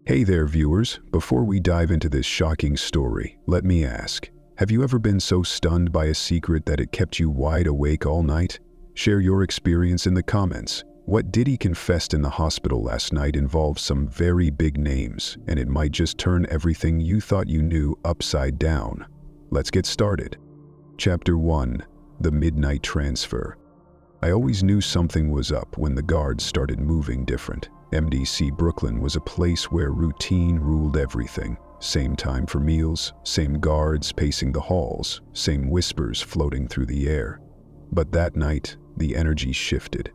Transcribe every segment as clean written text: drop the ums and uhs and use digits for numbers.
Hey there, viewers. Before we dive into this shocking story, let me ask, have you ever been so stunned by a secret that it kept you wide awake all night? Share your experience in the comments. What Diddy confessed in the hospital last night involves some very big names, and it might just turn everything you thought you knew upside down. Let's get started. Chapter 1. The Midnight Transfer. I always knew something was up when the guards started moving different. MDC Brooklyn was a place where routine ruled everything. Same time for meals, same guards pacing the halls, same whispers floating through the air. But that night, the energy shifted.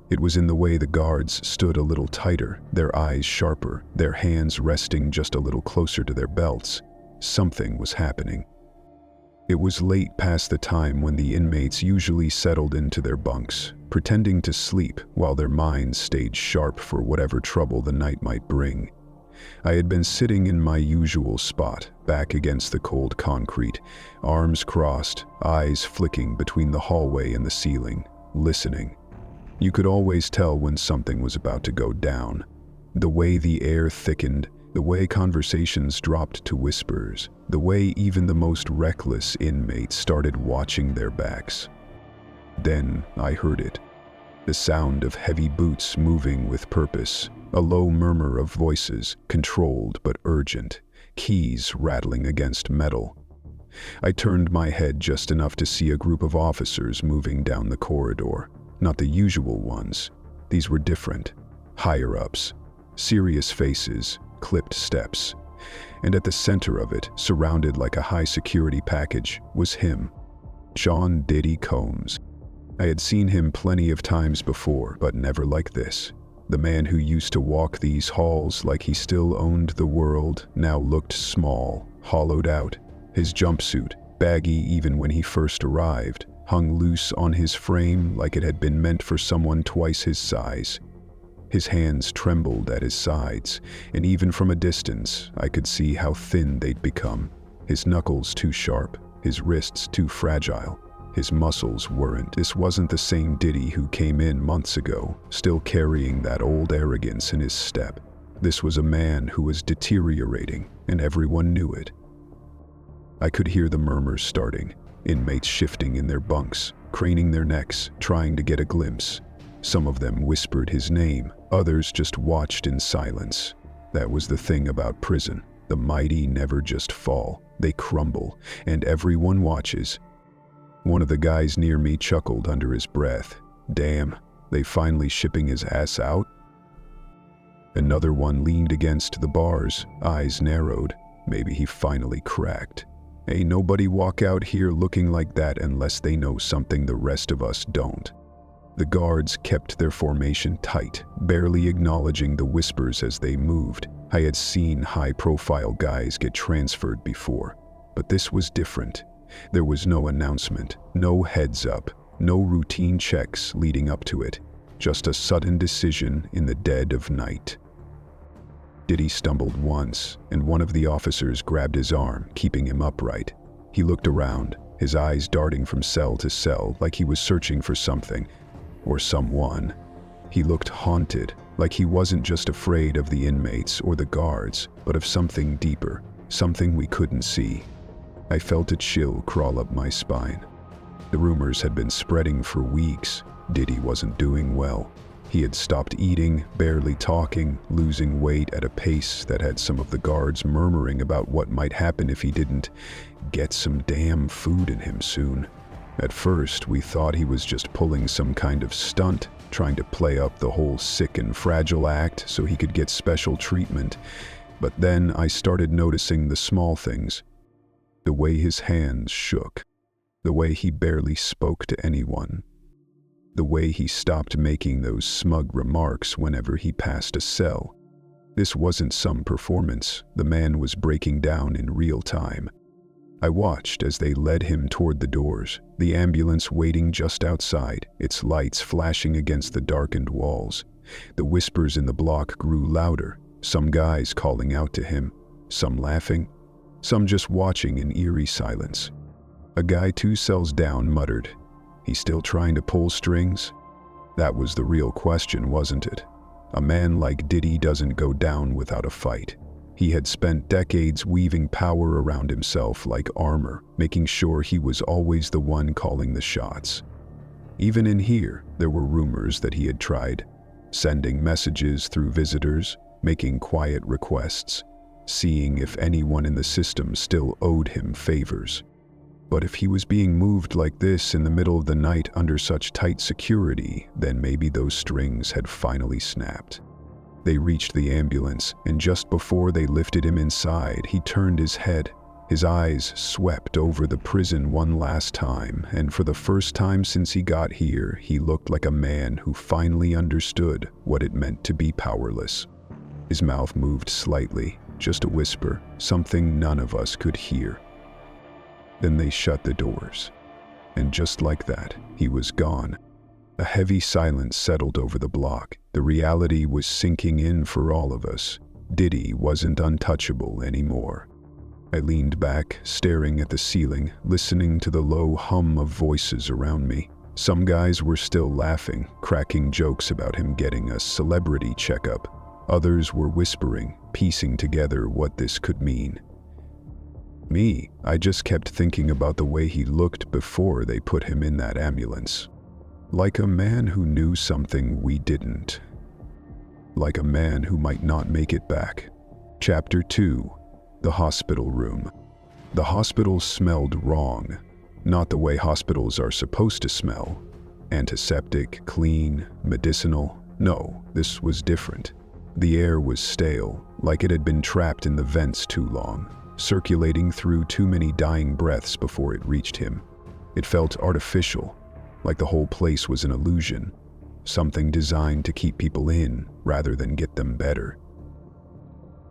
It was in the way the guards stood a little tighter, their eyes sharper, their hands resting just a little closer to their belts. Something was happening. It was late past the time when the inmates usually settled into their bunks, pretending to sleep while their minds stayed sharp for whatever trouble the night might bring. I had been sitting in my usual spot, back against the cold concrete, arms crossed, eyes flicking between the hallway and the ceiling, listening. You could always tell when something was about to go down. The way the air thickened, the way conversations dropped to whispers, the way even the most reckless inmates started watching their backs. Then I heard it. The sound of heavy boots moving with purpose, a low murmur of voices, controlled but urgent, keys rattling against metal. I turned my head just enough to see a group of officers moving down the corridor. Not the usual ones. These were different. Higher-ups. Serious faces, clipped steps. And at the center of it, surrounded like a high-security package, was him. John Diddy Combs. I had seen him plenty of times before, but never like this. The man who used to walk these halls like he still owned the world now looked small, hollowed out. His jumpsuit, baggy even when he first arrived, hung loose on his frame like it had been meant for someone twice his size. His hands trembled at his sides, and even from a distance, I could see how thin they'd become. His knuckles too sharp, his wrists too fragile. His muscles weren't. This wasn't the same Diddy who came in months ago, still carrying that old arrogance in his step. This was a man who was deteriorating, and everyone knew it. I could hear the murmurs starting, inmates shifting in their bunks, craning their necks, trying to get a glimpse. Some of them whispered his name, others just watched in silence. That was the thing about prison. The mighty never just fall, they crumble, and everyone watches. One of the guys near me chuckled under his breath. Damn, they finally shipping his ass out? Another one leaned against the bars, eyes narrowed. Maybe he finally cracked. Ain't nobody walk out here looking like that unless they know something the rest of us don't. The guards kept their formation tight, barely acknowledging the whispers as they moved. I had seen high-profile guys get transferred before, but this was different. There was no announcement, no heads-up, no routine checks leading up to it, just a sudden decision in the dead of night. Diddy stumbled once, and one of the officers grabbed his arm, keeping him upright. He looked around, his eyes darting from cell to cell like he was searching for something, or someone. He looked haunted, like he wasn't just afraid of the inmates or the guards, but of something deeper, something we couldn't see. I felt a chill crawl up my spine. The rumors had been spreading for weeks. Diddy wasn't doing well. He had stopped eating, barely talking, losing weight at a pace that had some of the guards murmuring about what might happen if he didn't get some damn food in him soon. At first, we thought he was just pulling some kind of stunt, trying to play up the whole sick and fragile act so he could get special treatment. But then I started noticing the small things. The way his hands shook. The way he barely spoke to anyone. The way he stopped making those smug remarks whenever he passed a cell. This wasn't some performance. The man was breaking down in real time. I watched as they led him toward the doors, the ambulance waiting just outside, its lights flashing against the darkened walls. The whispers in the block grew louder, some guys calling out to him, some laughing, some just watching in eerie silence. A guy 2 cells down muttered, "He's still trying to pull strings?" That was the real question, wasn't it? A man like Diddy doesn't go down without a fight. He had spent decades weaving power around himself like armor, making sure he was always the one calling the shots. Even in here, there were rumors that he had tried sending messages through visitors, making quiet requests, seeing if anyone in the system still owed him favors. But if he was being moved like this in the middle of the night under such tight security, then maybe those strings had finally snapped. They reached the ambulance, and just before they lifted him inside, he turned his head. His eyes swept over the prison one last time, and for the first time since he got here, he looked like a man who finally understood what it meant to be powerless. His mouth moved slightly, just a whisper, something none of us could hear. Then they shut the doors, and just like that, he was gone. A heavy silence settled over the block. The reality was sinking in for all of us. Diddy wasn't untouchable anymore. I leaned back, staring at the ceiling, listening to the low hum of voices around me. Some guys were still laughing, cracking jokes about him getting a celebrity checkup. Others were whispering, piecing together what this could mean. Me, I just kept thinking about the way he looked before they put him in that ambulance. Like a man who knew something we didn't. Like a man who might not make it back. Chapter 2. The hospital room. The hospital smelled wrong. Not the way hospitals are supposed to smell. Antiseptic, clean, medicinal. No, this was different. The air was stale, like it had been trapped in the vents too long, circulating through too many dying breaths before it reached him. It felt artificial, like the whole place was an illusion, something designed to keep people in rather than get them better.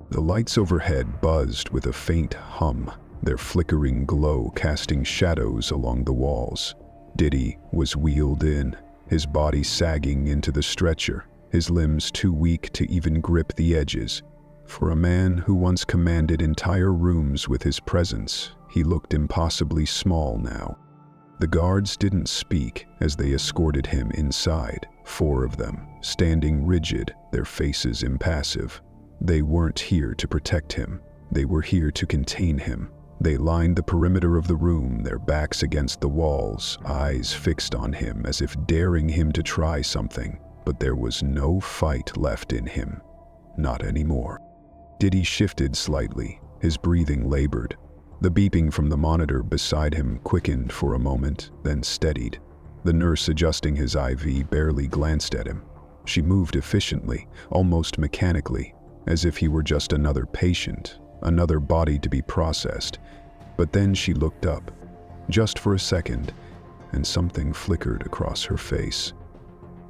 The lights overhead buzzed with a faint hum, their flickering glow casting shadows along the walls. Diddy was wheeled in, his body sagging into the stretcher, his limbs too weak to even grip the edges. For a man who once commanded entire rooms with his presence, he looked impossibly small now. The guards didn't speak as they escorted him inside, 4 of them, standing rigid, their faces impassive. They weren't here to protect him. They were here to contain him. They lined the perimeter of the room, their backs against the walls, eyes fixed on him as if daring him to try something. But there was no fight left in him. Not anymore. Diddy shifted slightly, his breathing labored. The beeping from the monitor beside him quickened for a moment, then steadied. The nurse adjusting his IV barely glanced at him. She moved efficiently, almost mechanically, as if he were just another patient, another body to be processed. But then she looked up, just for a second, and something flickered across her face.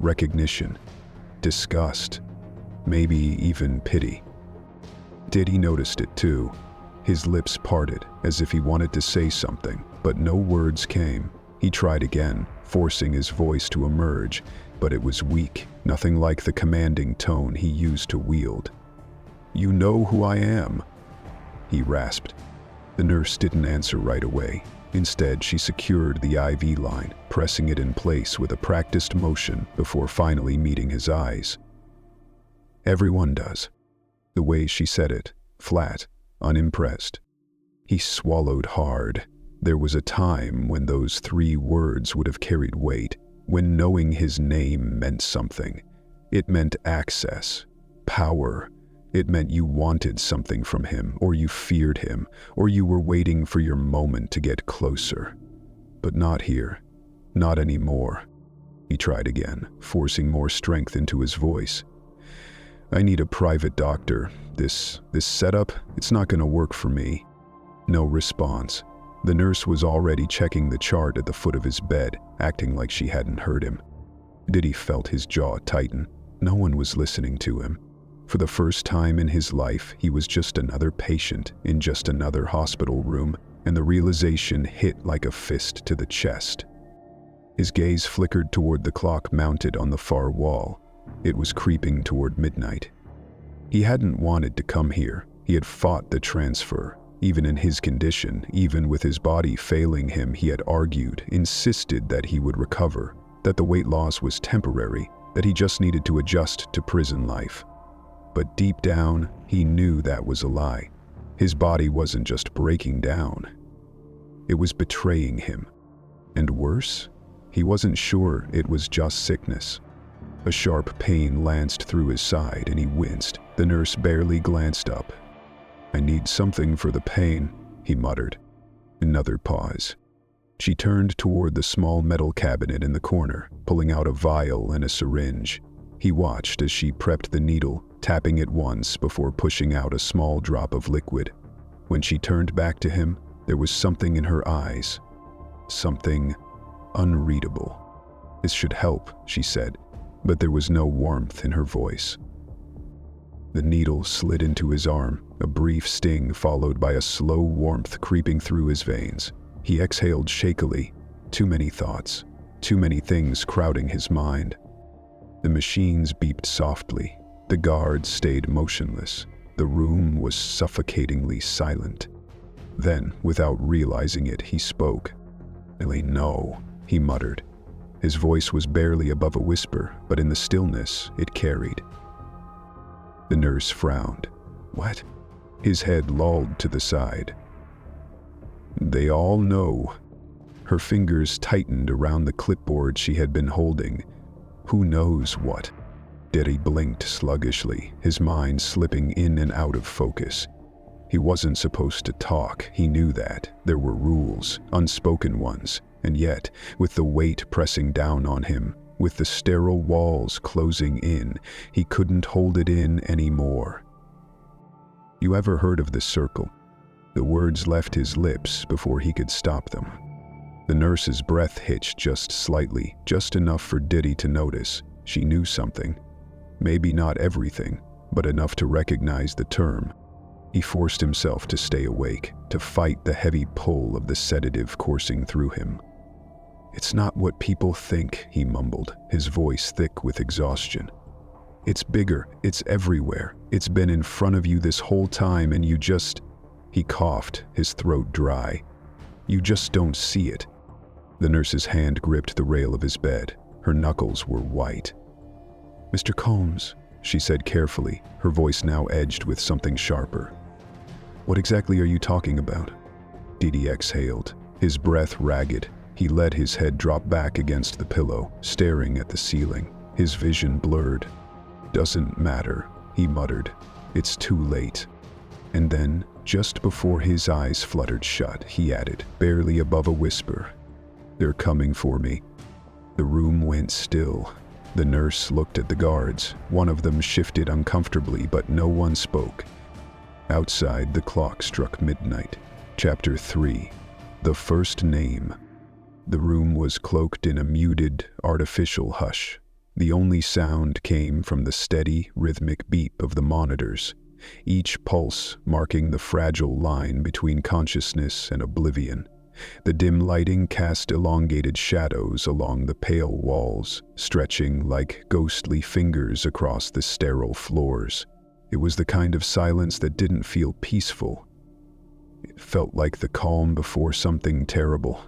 Recognition, disgust, maybe even pity. Diddy noticed it too. His lips parted, as if he wanted to say something, but no words came. He tried again, forcing his voice to emerge, but it was weak, nothing like the commanding tone he used to wield. "You know who I am," he rasped. The nurse didn't answer right away. Instead, she secured the IV line, pressing it in place with a practiced motion before finally meeting his eyes. "Everyone does." The way she said it, flat, unimpressed. He swallowed hard. There was a time when those 3 words would have carried weight, when knowing his name meant something. It meant access, power. It meant you wanted something from him, or you feared him, or you were waiting for your moment to get closer. But not here. Not anymore. He tried again, forcing more strength into his voice. "I need a private doctor. This setup, it's not going to work for me." No response. The nurse was already checking the chart at the foot of his bed, acting like she hadn't heard him. Diddy felt his jaw tighten. No one was listening to him. For the first time in his life, he was just another patient in just another hospital room, and the realization hit like a fist to the chest. His gaze flickered toward the clock mounted on the far wall. It was creeping toward midnight. He hadn't wanted to come here. He had fought the transfer. Even in his condition, even with his body failing him, he had argued, insisted that he would recover, that the weight loss was temporary, that he just needed to adjust to prison life. But deep down, he knew that was a lie. His body wasn't just breaking down. It was betraying him. And worse, he wasn't sure it was just sickness. A sharp pain lanced through his side and he winced. The nurse barely glanced up. "I need something for the pain," he muttered. Another pause. She turned toward the small metal cabinet in the corner, pulling out a vial and a syringe. He watched as she prepped the needle, tapping it once before pushing out a small drop of liquid. When she turned back to him, there was something in her eyes. Something unreadable. "This should help," she said, but there was no warmth in her voice. The needle slid into his arm, a brief sting followed by a slow warmth creeping through his veins. He exhaled shakily. Too many thoughts, too many things crowding his mind. The machines beeped softly. The guards stayed motionless. The room was suffocatingly silent. Then, without realizing it, he spoke. "Ellie, no," he muttered. His voice was barely above a whisper, but in the stillness, it carried. The nurse frowned. "What?" His head lolled to the side. "They all know." Her fingers tightened around the clipboard she had been holding. Who knows what? Diddy blinked sluggishly, his mind slipping in and out of focus. He wasn't supposed to talk, he knew that. There were rules, unspoken ones, and yet, with the weight pressing down on him, with the sterile walls closing in, he couldn't hold it in anymore. "You ever heard of the circle?" The words left his lips before he could stop them. The nurse's breath hitched just slightly, just enough for Diddy to notice. She knew something. Maybe not everything, but enough to recognize the term. He forced himself to stay awake, to fight the heavy pull of the sedative coursing through him. "It's not what people think," he mumbled, his voice thick with exhaustion. "It's bigger, it's everywhere. It's been in front of you this whole time and you just..." He coughed, his throat dry. "You just don't see it." The nurse's hand gripped the rail of his bed. Her knuckles were white. "Mr. Combs," she said carefully, her voice now edged with something sharper. "What exactly are you talking about?" Diddy exhaled, his breath ragged. He let his head drop back against the pillow, staring at the ceiling, his vision blurred. "Doesn't matter," he muttered. "It's too late." And then, just before his eyes fluttered shut, he added, barely above a whisper, "They're coming for me." The room went still. The nurse looked at the guards. One of them shifted uncomfortably, but no one spoke. Outside, the clock struck midnight. Chapter 3. The First Name. The room was cloaked in a muted, artificial hush. The only sound came from the steady, rhythmic beep of the monitors, each pulse marking the fragile line between consciousness and oblivion. The dim lighting cast elongated shadows along the pale walls, stretching like ghostly fingers across the sterile floors. It was the kind of silence that didn't feel peaceful. It felt like the calm before something terrible.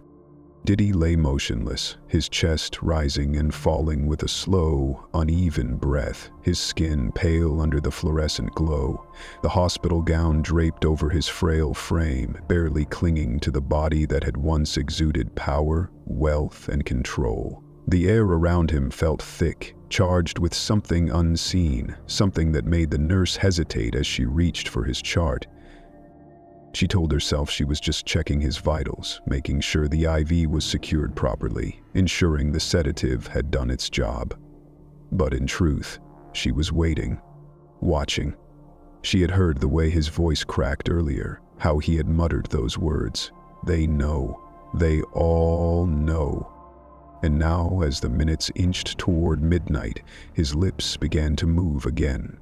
Diddy lay motionless, his chest rising and falling with a slow, uneven breath, his skin pale under the fluorescent glow, the hospital gown draped over his frail frame, barely clinging to the body that had once exuded power, wealth, and control. The air around him felt thick, charged with something unseen, something that made the nurse hesitate as she reached for his chart. She told herself she was just checking his vitals, making sure the IV was secured properly, ensuring the sedative had done its job. But in truth, she was waiting, watching. She had heard the way his voice cracked earlier, how he had muttered those words. "They know. They all know." And now, as the minutes inched toward midnight, his lips began to move again.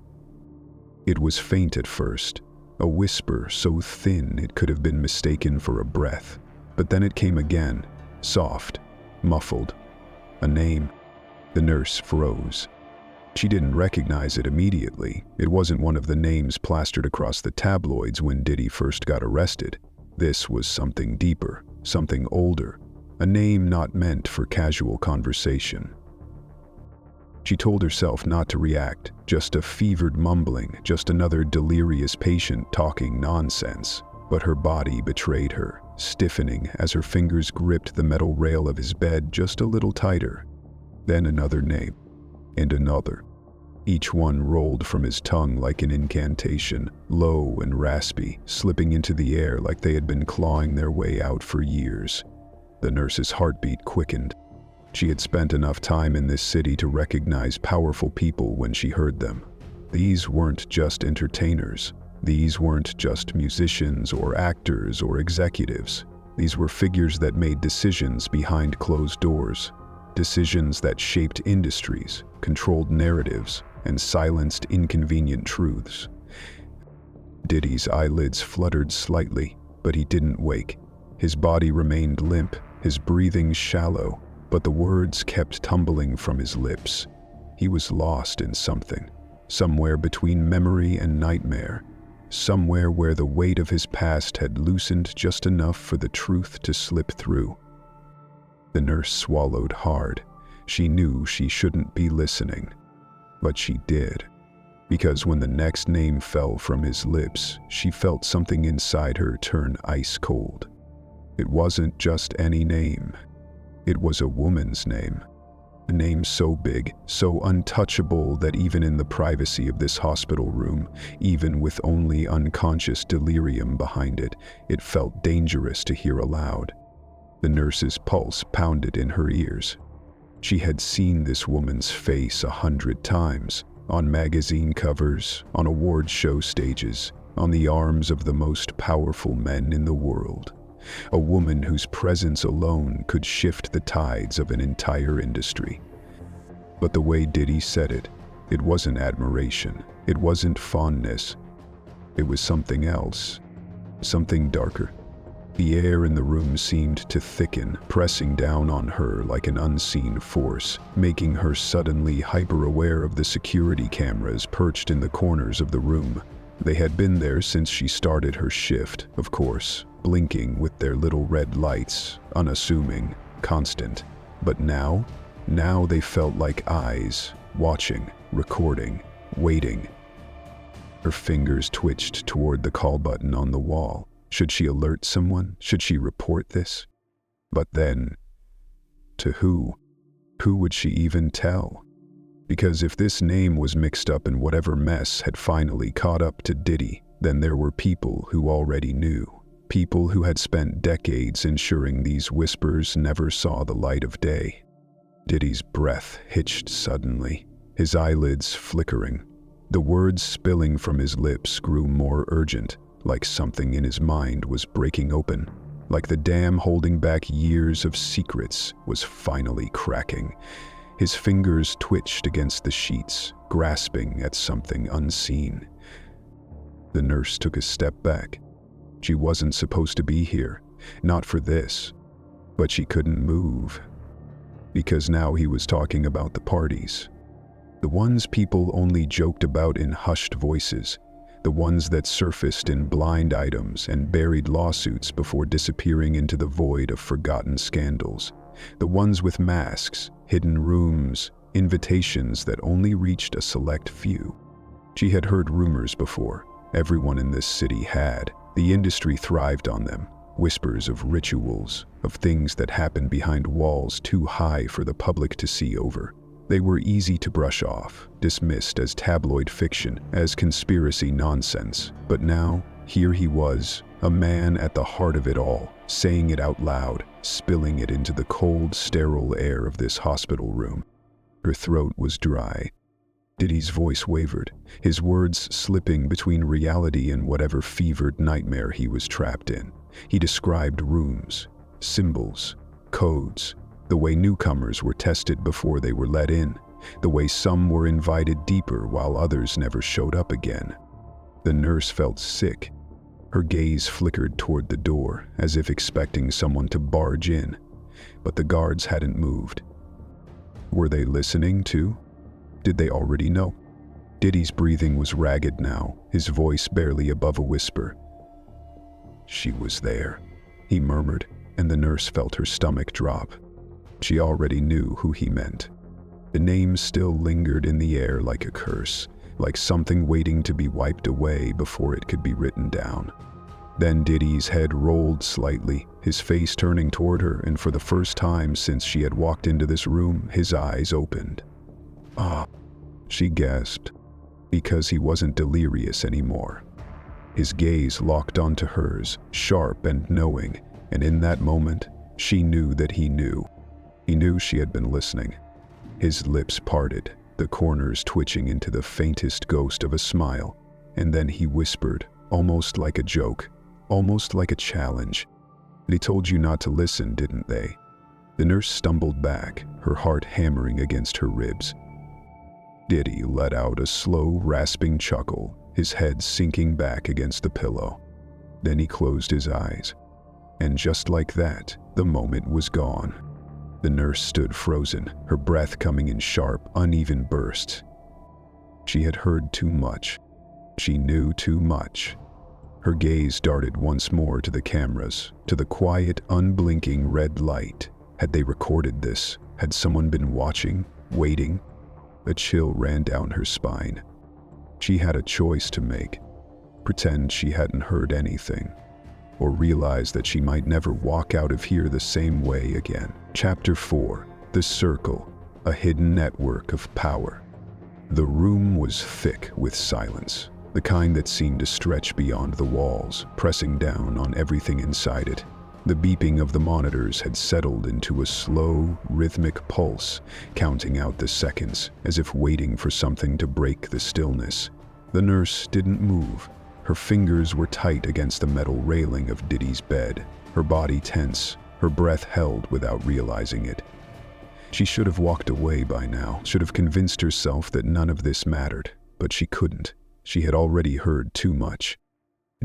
It was faint at first, a whisper so thin it could have been mistaken for a breath. But then it came again, soft, muffled. A name. The nurse froze. She didn't recognize it immediately. It wasn't one of the names plastered across the tabloids when Diddy first got arrested. This was something deeper, something older, a name not meant for casual conversation. She told herself not to react, just a fevered mumbling, just another delirious patient talking nonsense. But her body betrayed her, stiffening as her fingers gripped the metal rail of his bed just a little tighter. Then another name, and another. Each one rolled from his tongue like an incantation, low and raspy, slipping into the air like they had been clawing their way out for years. The nurse's heartbeat quickened. She had spent enough time in this city to recognize powerful people when she heard them. These weren't just entertainers. These weren't just musicians or actors or executives. These were figures that made decisions behind closed doors. Decisions that shaped industries, controlled narratives, and silenced inconvenient truths. Diddy's eyelids fluttered slightly, but he didn't wake. His body remained limp, his breathing shallow, but the words kept tumbling from his lips. He was lost in something, somewhere between memory and nightmare, somewhere where the weight of his past had loosened just enough for the truth to slip through. The nurse swallowed hard. She knew she shouldn't be listening, but she did. Because when the next name fell from his lips, she felt something inside her turn ice cold. It wasn't just any name. It was a woman's name. A name so big, so untouchable that even in the privacy of this hospital room, even with only unconscious delirium behind it, it felt dangerous to hear aloud. The nurse's pulse pounded in her ears. She had seen this woman's face 100 times, on magazine covers, on award show stages, on the arms of the most powerful men in the world. A woman whose presence alone could shift the tides of an entire industry. But the way Diddy said it, it wasn't admiration, it wasn't fondness. It was something else, something darker. The air in the room seemed to thicken, pressing down on her like an unseen force, making her suddenly hyper-aware of the security cameras perched in the corners of the room. They had been there since she started her shift, of course, blinking with their little red lights, unassuming, constant. But now they felt like eyes, watching, recording, waiting. Her fingers twitched toward the call button on the wall. Should she alert someone? Should she report this? But then, to who? Who would she even tell? Because if this name was mixed up in whatever mess had finally caught up to Diddy, then there were people who already knew. People who had spent decades ensuring these whispers never saw the light of day. Diddy's breath hitched suddenly, his eyelids flickering. The words spilling from his lips grew more urgent, like something in his mind was breaking open, like the dam holding back years of secrets was finally cracking. His fingers twitched against the sheets, grasping at something unseen. The nurse took a step back. She wasn't supposed to be here, not for this, but she couldn't move. Because now he was talking about the parties. The ones people only joked about in hushed voices, the ones that surfaced in blind items and buried lawsuits before disappearing into the void of forgotten scandals. The ones with masks, hidden rooms, invitations that only reached a select few. She had heard rumors before. Everyone in this city had. The industry thrived on them. Whispers of rituals, of things that happened behind walls too high for the public to see over. They were easy to brush off, dismissed as tabloid fiction, as conspiracy nonsense. But now, here he was, a man at the heart of it all, saying it out loud, spilling it into the cold, sterile air of this hospital room. Her throat was dry. Diddy's voice wavered, his words slipping between reality and whatever fevered nightmare he was trapped in. He described rooms, symbols, codes, the way newcomers were tested before they were let in, the way some were invited deeper while others never showed up again. The nurse felt sick. Her gaze flickered toward the door, as if expecting someone to barge in, but the guards hadn't moved. Were they listening too? Did they already know? Diddy's breathing was ragged now, his voice barely above a whisper. She was there, he murmured, and the nurse felt her stomach drop. She already knew who he meant. The name still lingered in the air like a curse, like something waiting to be wiped away before it could be written down. Then Diddy's head rolled slightly, his face turning toward her, and for the first time since she had walked into this room, his eyes opened. "Ah," she gasped, because he wasn't delirious anymore. His gaze locked onto hers, sharp and knowing, and in that moment, she knew that he knew. He knew she had been listening. His lips parted, the corners twitching into the faintest ghost of a smile, and then he whispered, almost like a joke, almost like a challenge. "They told you not to listen, didn't they?" The nurse stumbled back, her heart hammering against her ribs. Diddy let out a slow, rasping chuckle, his head sinking back against the pillow. Then he closed his eyes. And just like that, the moment was gone. The nurse stood frozen, her breath coming in sharp, uneven bursts. She had heard too much. She knew too much. Her gaze darted once more to the cameras, to the quiet, unblinking red light. Had they recorded this? Had someone been watching, waiting? A chill ran down her spine. She had a choice to make. Pretend she hadn't heard anything, or realize that she might never walk out of here the same way again. Chapter 4. The Circle, a hidden network of power. The room was thick with silence, the kind that seemed to stretch beyond the walls, pressing down on everything inside it. The beeping of the monitors had settled into a slow, rhythmic pulse, counting out the seconds, as if waiting for something to break the stillness. The nurse didn't move. Her fingers were tight against the metal railing of Diddy's bed, her body tense, her breath held without realizing it. She should have walked away by now, should have convinced herself that none of this mattered, but she couldn't. She had already heard too much.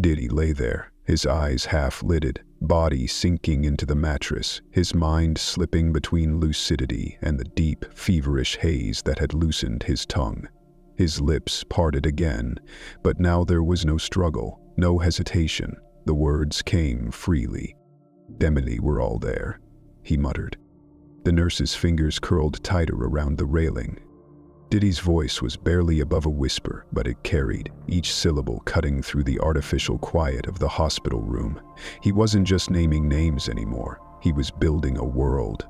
Diddy lay there, his eyes half-lidded, body sinking into the mattress, his mind slipping between lucidity and the deep, feverish haze that had loosened his tongue. His lips parted again, but now there was no struggle, no hesitation. The words came freely. "Emily, we're all there," he muttered. The nurse's fingers curled tighter around the railing. Diddy's voice was barely above a whisper, but it carried, each syllable cutting through the artificial quiet of the hospital room. He wasn't just naming names anymore. He was building a world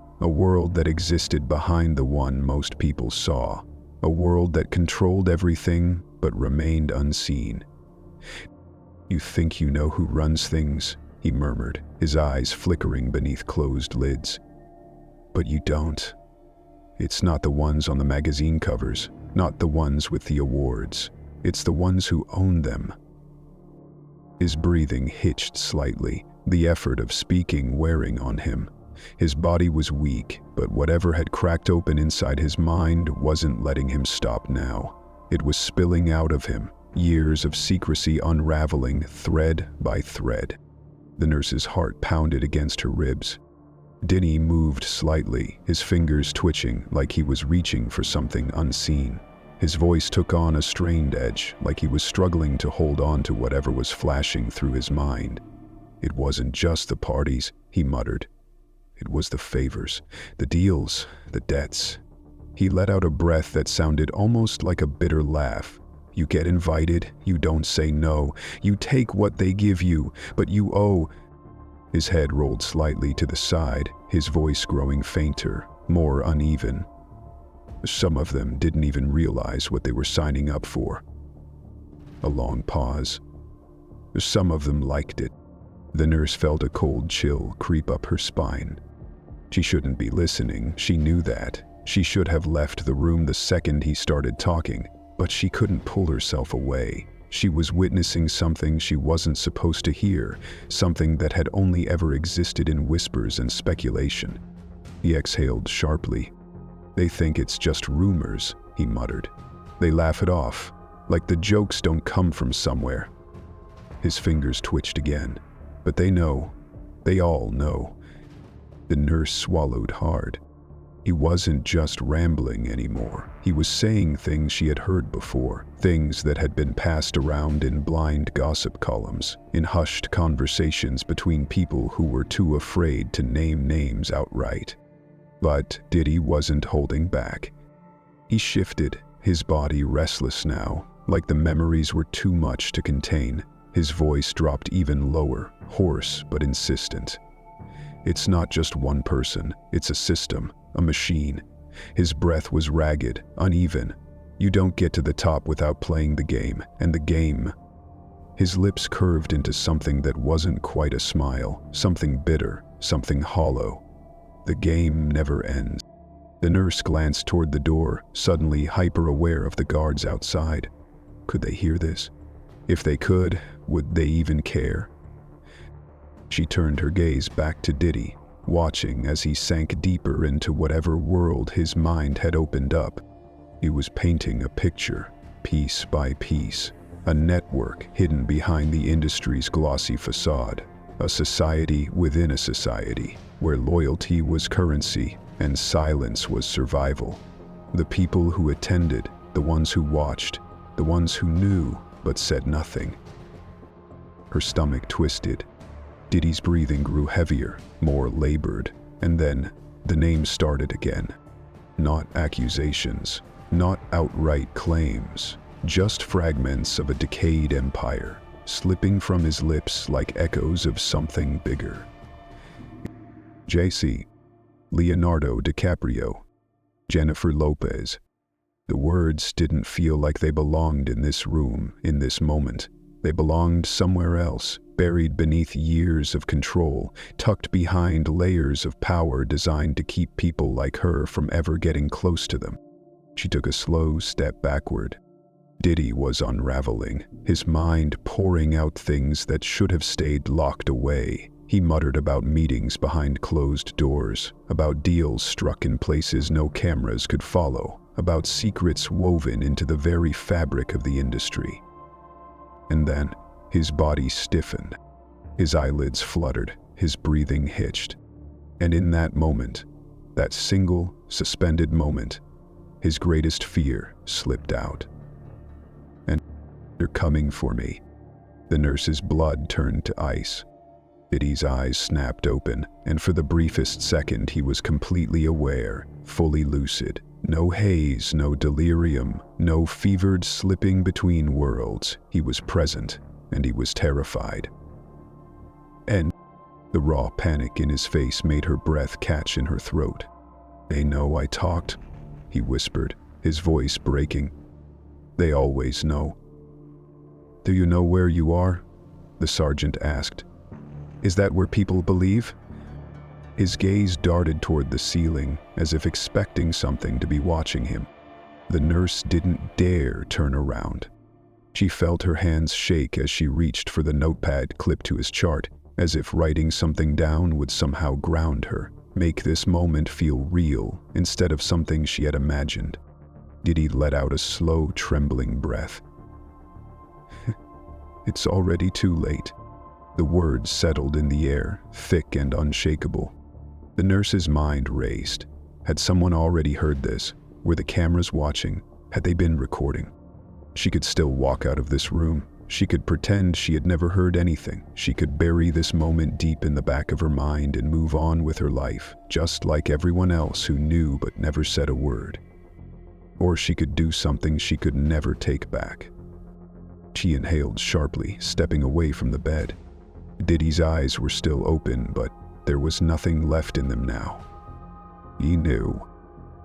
that existed behind the one most people saw, a world that controlled everything but remained unseen. "You think you know who runs things?" he murmured, his eyes flickering beneath closed lids. "But you don't. It's not the ones on the magazine covers, not the ones with the awards. It's the ones who own them." His breathing hitched slightly, the effort of speaking wearing on him. His body was weak, but whatever had cracked open inside his mind wasn't letting him stop now. It was spilling out of him, years of secrecy unraveling thread by thread. The nurse's heart pounded against her ribs. Diddy moved slightly, his fingers twitching like he was reaching for something unseen. His voice took on a strained edge, like he was struggling to hold on to whatever was flashing through his mind. "It wasn't just the parties," he muttered. "It was the favors, the deals, the debts." He let out a breath that sounded almost like a bitter laugh. "You get invited, you don't say no, you take what they give you, but you owe." His head rolled slightly to the side, his voice growing fainter, more uneven. "Some of them didn't even realize what they were signing up for." A long pause. "Some of them liked it." The nurse felt a cold chill creep up her spine. She shouldn't be listening, she knew that. She should have left the room the second he started talking, but she couldn't pull herself away. She was witnessing something she wasn't supposed to hear, something that had only ever existed in whispers and speculation. He exhaled sharply. "They think it's just rumors," he muttered. "They laugh it off, like the jokes don't come from somewhere." His fingers twitched again. "But they know. They all know." The nurse swallowed hard. He wasn't just rambling anymore. He was saying things she had heard before, things that had been passed around in blind gossip columns, in hushed conversations between people who were too afraid to name names outright. But Diddy wasn't holding back. He shifted, his body restless now, like the memories were too much to contain. His voice dropped even lower, hoarse but insistent. It's not just one person, it's a system, a machine. His breath was ragged, uneven. You don't get to the top without playing the game, and the game. His lips curved into something that wasn't quite a smile, something bitter, something hollow. The game never ends. The nurse glanced toward the door, suddenly hyper-aware of the guards outside. Could they hear this? If they could, would they even care? She turned her gaze back to Diddy, watching as he sank deeper into whatever world his mind had opened up. He was painting a picture, piece by piece, a network hidden behind the industry's glossy facade, a society within a society, where loyalty was currency and silence was survival. The people who attended, the ones who watched, the ones who knew but said nothing. Her stomach twisted. Diddy's breathing grew heavier, more labored, and then the names started again. Not accusations, not outright claims, just fragments of a decayed empire, slipping from his lips like echoes of something bigger. JC, Leonardo DiCaprio, Jennifer Lopez. The words didn't feel like they belonged in this room, in this moment. They belonged somewhere else, buried beneath years of control, tucked behind layers of power designed to keep people like her from ever getting close to them. She took a slow step backward. Diddy was unraveling, his mind pouring out things that should have stayed locked away. He muttered about meetings behind closed doors, about deals struck in places no cameras could follow, about secrets woven into the very fabric of the industry. And then, his body stiffened. His eyelids fluttered, his breathing hitched. And in that moment, that single, suspended moment, his greatest fear slipped out. And they're coming for me. The nurse's blood turned to ice. Diddy's eyes snapped open, and for the briefest second he was completely aware, fully lucid. No haze, no delirium, no fevered slipping between worlds. He was present, and he was terrified. And the raw panic in his face made her breath catch in her throat. "They know I talked," he whispered, his voice breaking. "They always know." "Do you know where you are?" the sergeant asked. "Is that where people believe?" His gaze darted toward the ceiling, as if expecting something to be watching him. The nurse didn't dare turn around. She felt her hands shake as she reached for the notepad clipped to his chart, as if writing something down would somehow ground her, make this moment feel real instead of something she had imagined. Diddy let out a slow, trembling breath. "It's already too late." The words settled in the air, thick and unshakable. The nurse's mind raced. Had someone already heard this? Were the cameras watching? Had they been recording? She could still walk out of this room. She could pretend she had never heard anything. She could bury this moment deep in the back of her mind and move on with her life, just like everyone else who knew but never said a word. Or she could do something she could never take back. She inhaled sharply, stepping away from the bed. Diddy's eyes were still open, but there was nothing left in them now. He knew.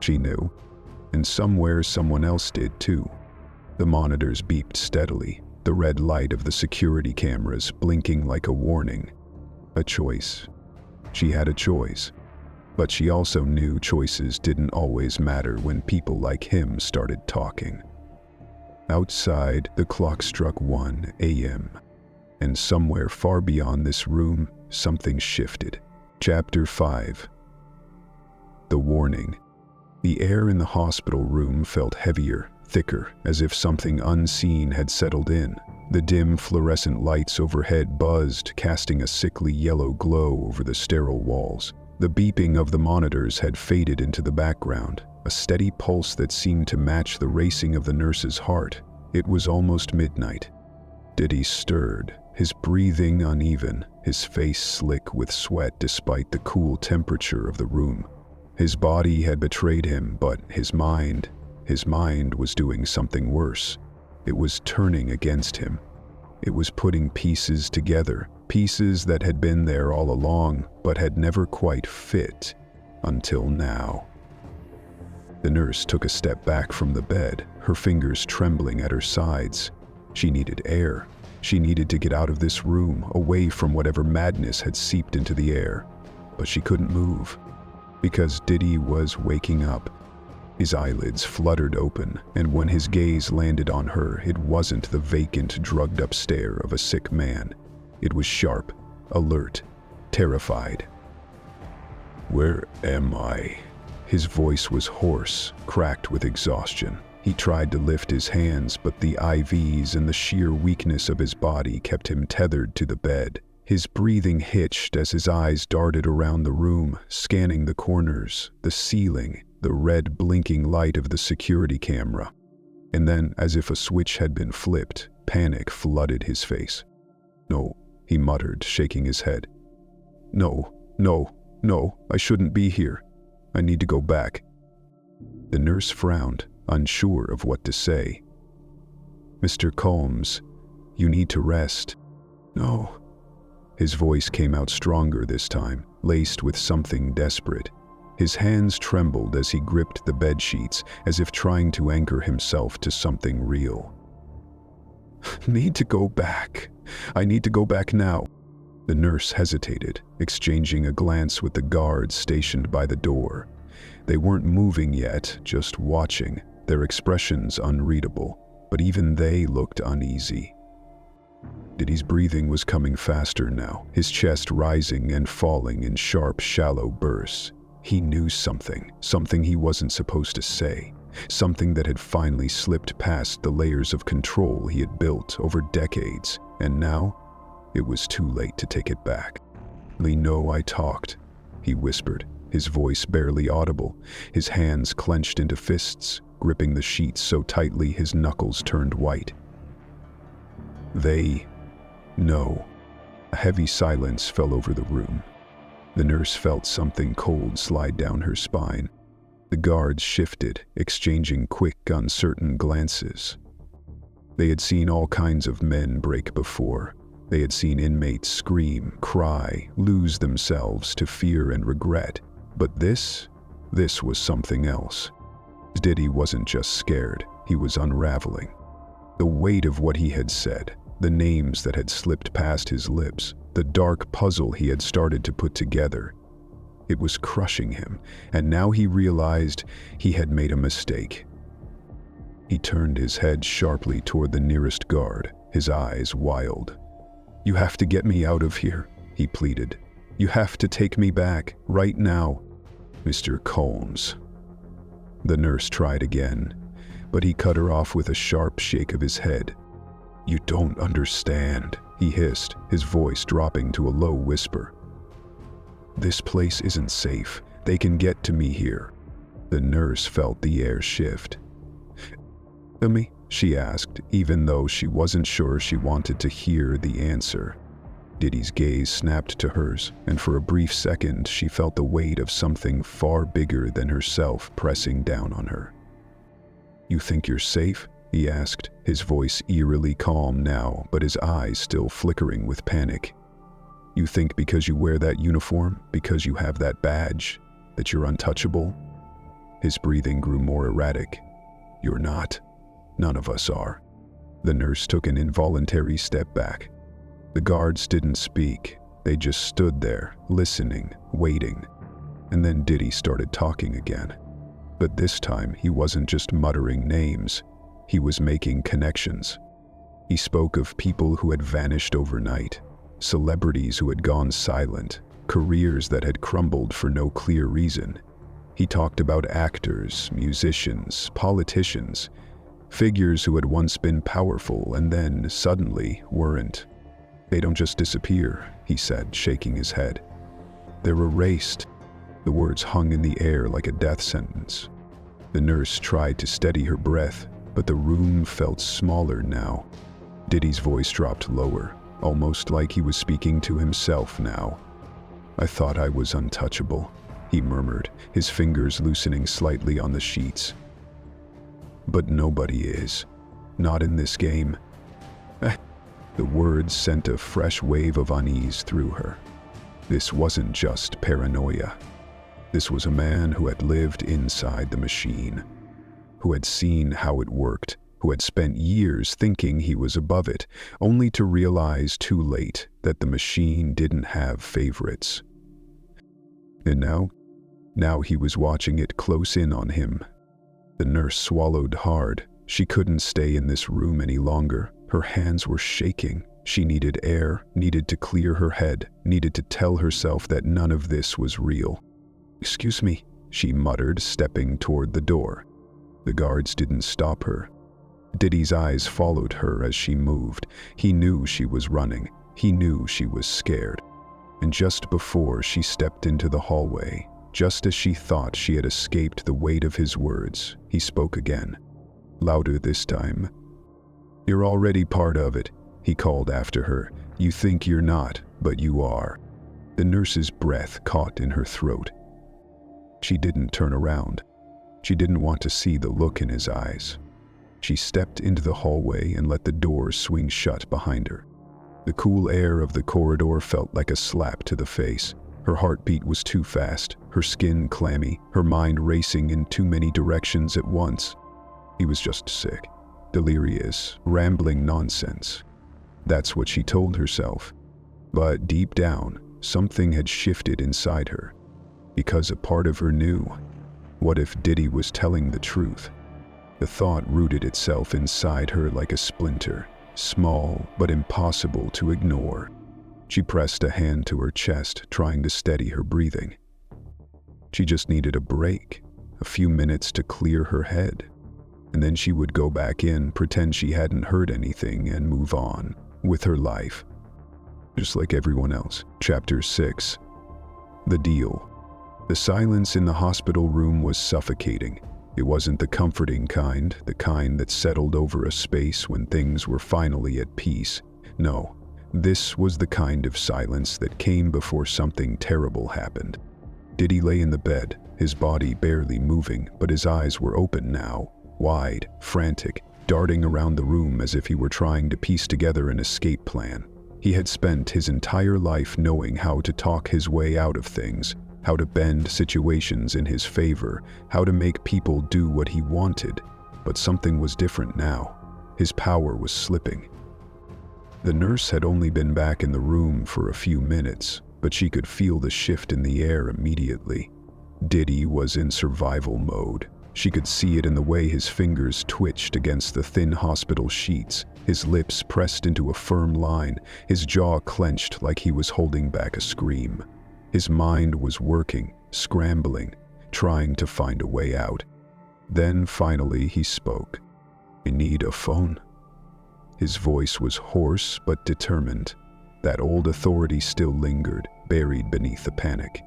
She knew. And somewhere someone else did too. The monitors beeped steadily, the red light of the security cameras blinking like a warning. A choice. She had a choice. But she also knew choices didn't always matter when people like him started talking. Outside, the clock struck 1 a.m. And somewhere far beyond this room, something shifted. Chapter 5. The warning. The air in the hospital room felt heavier, thicker, as if something unseen had settled in. The dim fluorescent lights overhead buzzed, casting a sickly yellow glow over the sterile walls. The beeping of the monitors had faded into the background, a steady pulse that seemed to match the racing of the nurse's heart. It was almost midnight. Diddy stirred, his breathing uneven, his face slick with sweat despite the cool temperature of the room. His body had betrayed him, but his mind His mind was doing something worse. It was turning against him. It was putting pieces together, pieces that had been there all along but had never quite fit until now. The nurse took a step back from the bed, her fingers trembling at her sides. She needed air. She needed to get out of this room, away from whatever madness had seeped into the air. But she couldn't move, because Diddy was waking up. His eyelids fluttered open, and when his gaze landed on her, it wasn't the vacant, drugged-up stare of a sick man. It was sharp, alert, terrified. "Where am I?" His voice was hoarse, cracked with exhaustion. He tried to lift his hands, but the IVs and the sheer weakness of his body kept him tethered to the bed. His breathing hitched as his eyes darted around the room, scanning the corners, the ceiling, the red blinking light of the security camera. And then, as if a switch had been flipped, panic flooded his face. "No," he muttered, shaking his head. "No, no, no, I shouldn't be here. I need to go back." The nurse frowned, unsure of what to say. "Mr. Combs, you need to rest." "No." His voice came out stronger this time, laced with something desperate. His hands trembled as he gripped the bedsheets, as if trying to anchor himself to something real. "Need to go back. I need to go back now." The nurse hesitated, exchanging a glance with the guards stationed by the door. They weren't moving yet, just watching, their expressions unreadable, but even they looked uneasy. Diddy's breathing was coming faster now, his chest rising and falling in sharp, shallow bursts. He knew something he wasn't supposed to say, something that had finally slipped past the layers of control he had built over decades, and now it was too late to take it back. "No, I talked," he whispered, his voice barely audible, his hands clenched into fists, gripping the sheets so tightly his knuckles turned white. "They know." A heavy silence fell over the room. The nurse felt something cold slide down her spine. The guards shifted, exchanging quick, uncertain glances. They had seen all kinds of men break before. They had seen inmates scream, cry, lose themselves to fear and regret. But this was something else. Diddy wasn't just scared, he was unraveling. The weight of what he had said, the names that had slipped past his lips, the dark puzzle he had started to put together. It was crushing him, and now he realized he had made a mistake. He turned his head sharply toward the nearest guard, his eyes wild. "You have to get me out of here," he pleaded. "You have to take me back, right now." "Mr. Combs." The nurse tried again, but he cut her off with a sharp shake of his head. "You don't understand," he hissed, his voice dropping to a low whisper. "This place isn't safe. They can get to me here." The nurse felt the air shift. "Me?" she asked, even though she wasn't sure she wanted to hear the answer. Diddy's gaze snapped to hers, and for a brief second she felt the weight of something far bigger than herself pressing down on her. "You think you're safe?" he asked, his voice eerily calm now, but his eyes still flickering with panic. "You think because you wear that uniform, because you have that badge, that you're untouchable?" His breathing grew more erratic. "You're not. None of us are." The nurse took an involuntary step back. The guards didn't speak. They just stood there, listening, waiting. And then Diddy started talking again. But this time, he wasn't just muttering names. He was making connections. He spoke of people who had vanished overnight, celebrities who had gone silent, careers that had crumbled for no clear reason. He talked about actors, musicians, politicians, figures who had once been powerful and then, suddenly, weren't. "They don't just disappear," he said, shaking his head. "They're erased." The words hung in the air like a death sentence. The nurse tried to steady her breath, but the room felt smaller now. Diddy's voice dropped lower, almost like he was speaking to himself now. "I thought I was untouchable," he murmured, his fingers loosening slightly on the sheets. But nobody is. Not in this game. The words sent a fresh wave of unease through her. This wasn't just paranoia. This was a man who had lived inside the machine, who had seen how it worked, who had spent years thinking he was above it, only to realize too late that the machine didn't have favorites. And now he was watching it close in on him. The nurse swallowed hard. She couldn't stay in this room any longer. Her hands were shaking. She needed air, needed to clear her head, needed to tell herself that none of this was real. "Excuse me," she muttered, stepping toward the door. The guards didn't stop her. Diddy's eyes followed her as she moved. He knew she was running. He knew she was scared. And just before she stepped into the hallway, just as she thought she had escaped the weight of his words, he spoke again. Louder this time. "You're already part of it," he called after her. "You think you're not, but you are." The nurse's breath caught in her throat. She didn't turn around. She didn't want to see the look in his eyes. She stepped into the hallway and let the door swing shut behind her. The cool air of the corridor felt like a slap to the face. Her heartbeat was too fast, her skin clammy, her mind racing in too many directions at once. He was just sick, delirious, rambling nonsense. That's what she told herself. But deep down, something had shifted inside her. Because a part of her knew. What if Diddy was telling the truth? The thought rooted itself inside her like a splinter, small but impossible to ignore. She pressed a hand to her chest, trying to steady her breathing. She just needed a break, a few minutes to clear her head. And then she would go back in, pretend she hadn't heard anything, and move on with her life. Just like everyone else. Chapter 6. The Deal. The silence in the hospital room was suffocating. It wasn't the comforting kind, the kind that settled over a space when things were finally at peace. No, this was the kind of silence that came before something terrible happened. Diddy lay in the bed, his body barely moving, but his eyes were open now, wide, frantic, darting around the room as if he were trying to piece together an escape plan. He had spent his entire life knowing how to talk his way out of things, how to bend situations in his favor, how to make people do what he wanted. But something was different now. His power was slipping. The nurse had only been back in the room for a few minutes, but she could feel the shift in the air immediately. Diddy was in survival mode. She could see it in the way his fingers twitched against the thin hospital sheets, his lips pressed into a firm line, his jaw clenched like he was holding back a scream. His mind was working, scrambling, trying to find a way out. Then finally he spoke. "I need a phone." His voice was hoarse but determined. That old authority still lingered, buried beneath the panic.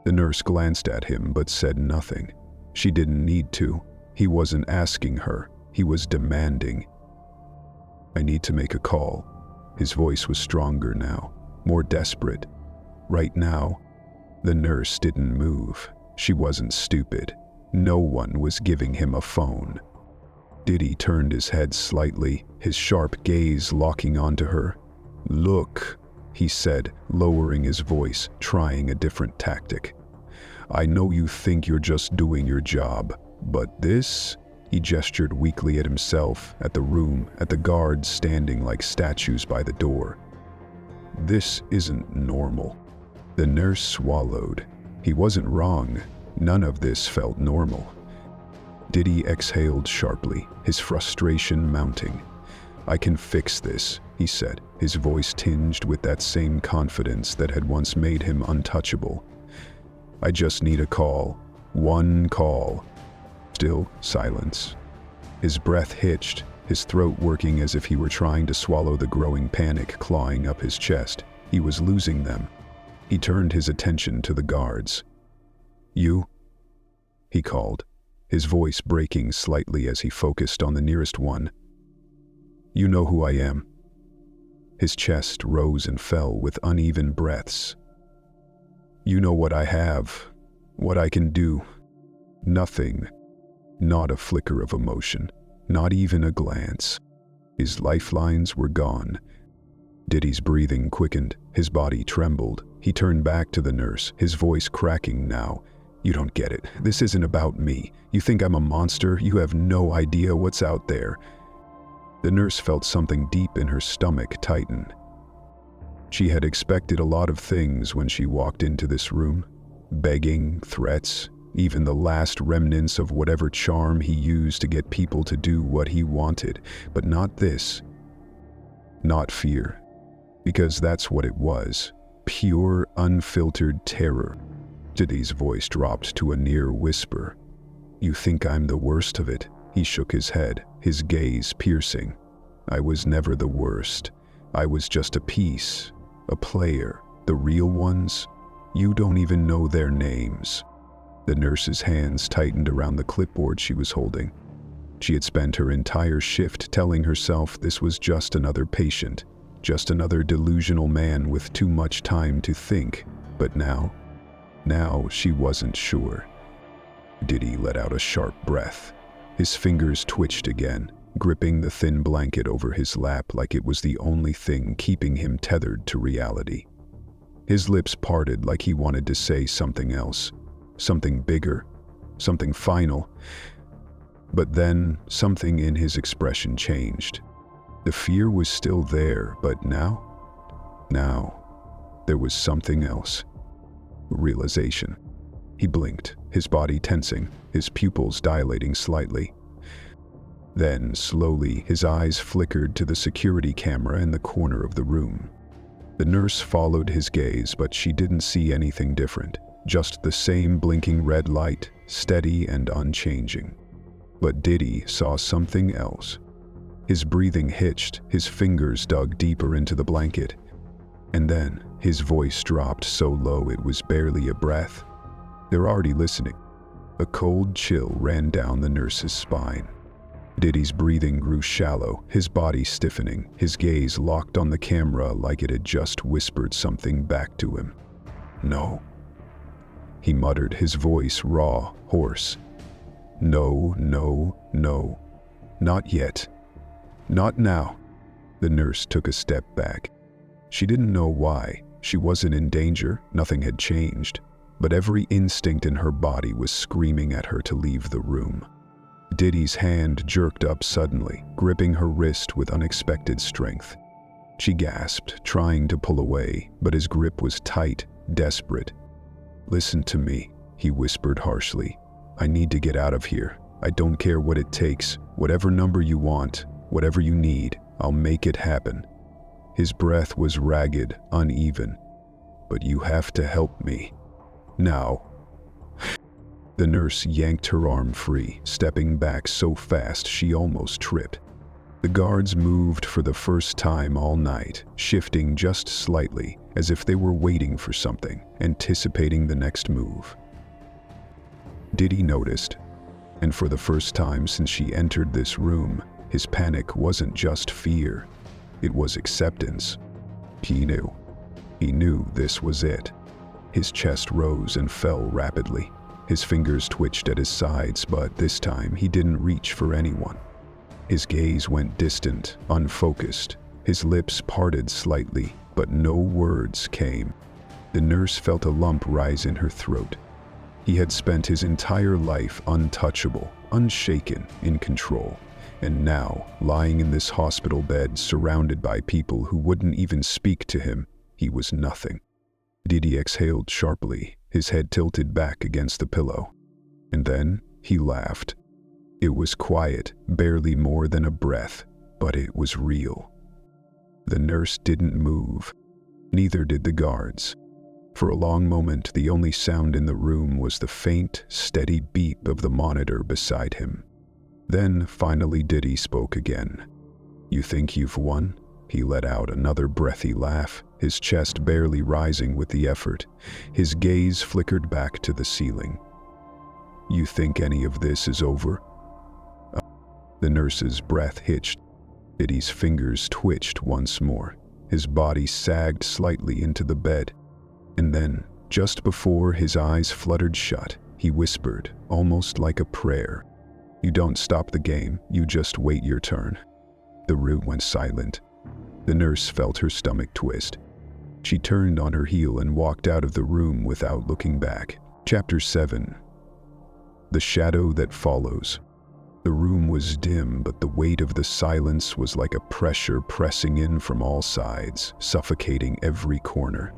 The nurse glanced at him but said nothing. She didn't need to. He wasn't asking her. He was demanding. "I need to make a call." His voice was stronger now, more desperate. Right now, the nurse didn't move. She wasn't stupid. No one was giving him a phone. Diddy turned his head slightly, his sharp gaze locking onto her. "Look," he said, lowering his voice, trying a different tactic. "I know you think you're just doing your job, but this," he gestured weakly at himself, at the room, at the guards standing like statues by the door. "This isn't normal." The nurse swallowed. He wasn't wrong. None of this felt normal. Diddy exhaled sharply, his frustration mounting. "I can fix this," he said, his voice tinged with that same confidence that had once made him untouchable. "I just need a call. One call." Still silence. His breath hitched, his throat working as if he were trying to swallow the growing panic clawing up his chest. He was losing them. He turned his attention to the guards. "You?" he called, his voice breaking slightly as he focused on the nearest one. "You know who I am." His chest rose and fell with uneven breaths. "You know what I have, what I can do." "Nothing." Not a flicker of emotion, not even a glance. His lifelines were gone. Diddy's breathing quickened, his body trembled. He turned back to the nurse, his voice cracking now. "You don't get it. This isn't about me. You think I'm a monster? You have no idea what's out there." The nurse felt something deep in her stomach tighten. She had expected a lot of things when she walked into this room. Begging, threats, even the last remnants of whatever charm he used to get people to do what he wanted. But not this. Not fear. Because that's what it was. Pure, unfiltered terror. Diddy's voice dropped to a near whisper. "You think I'm the worst of it?" He shook his head, his gaze piercing. "I was never the worst. I was just a piece, a player. The real ones? You don't even know their names." The nurse's hands tightened around the clipboard she was holding. She had spent her entire shift telling herself this was just another patient, just another delusional man with too much time to think. But now she wasn't sure. Diddy let out a sharp breath. His fingers twitched again, gripping the thin blanket over his lap like it was the only thing keeping him tethered to reality. His lips parted like he wanted to say something else, something bigger, something final. But then something in his expression changed. The fear was still there, but now there was something else. Realization. He blinked, his body tensing, his pupils dilating slightly. Then, slowly, his eyes flickered to the security camera in the corner of the room. The nurse followed his gaze, but she didn't see anything different. Just the same blinking red light, steady and unchanging. But Diddy saw something else. His breathing hitched, his fingers dug deeper into the blanket. And then, his voice dropped so low it was barely a breath. "They're already listening." A cold chill ran down the nurse's spine. Diddy's breathing grew shallow, his body stiffening, his gaze locked on the camera like it had just whispered something back to him. "No," he muttered, his voice raw, hoarse. "No, no, no. Not yet. Not now." The nurse took a step back. She didn't know why. She wasn't in danger, nothing had changed. But every instinct in her body was screaming at her to leave the room. Diddy's hand jerked up suddenly, gripping her wrist with unexpected strength. She gasped, trying to pull away, but his grip was tight, desperate. "Listen to me," he whispered harshly. "I need to get out of here. I don't care what it takes. Whatever number you want, whatever you need, I'll make it happen." His breath was ragged, uneven. "But you have to help me. Now." The nurse yanked her arm free, stepping back so fast she almost tripped. The guards moved for the first time all night, shifting just slightly, as if they were waiting for something, anticipating the next move. Diddy noticed, and for the first time since she entered this room, his panic wasn't just fear, it was acceptance. He knew this was it. His chest rose and fell rapidly. His fingers twitched at his sides, but this time he didn't reach for anyone. His gaze went distant, unfocused. His lips parted slightly, but no words came. The nurse felt a lump rise in her throat. He had spent his entire life untouchable, unshaken, in control. And now, lying in this hospital bed surrounded by people who wouldn't even speak to him, he was nothing. Diddy exhaled sharply, his head tilted back against the pillow. And then he laughed. It was quiet, barely more than a breath, but it was real. The nurse didn't move. Neither did the guards. For a long moment, the only sound in the room was the faint, steady beep of the monitor beside him. Then, finally, Diddy spoke again. "You think you've won?" He let out another breathy laugh, his chest barely rising with the effort. His gaze flickered back to the ceiling. "You think any of this is over?" The nurse's breath hitched. Diddy's fingers twitched once more. His body sagged slightly into the bed. And then, just before his eyes fluttered shut, he whispered, almost like a prayer, You don't stop the game, you just wait your turn." The room went silent. The nurse felt her stomach twist. She turned on her heel and walked out of the room without looking back. Chapter 7. The Shadow That Follows. The room was dim, but the weight of the silence was like a pressure pressing in from all sides, suffocating every corner.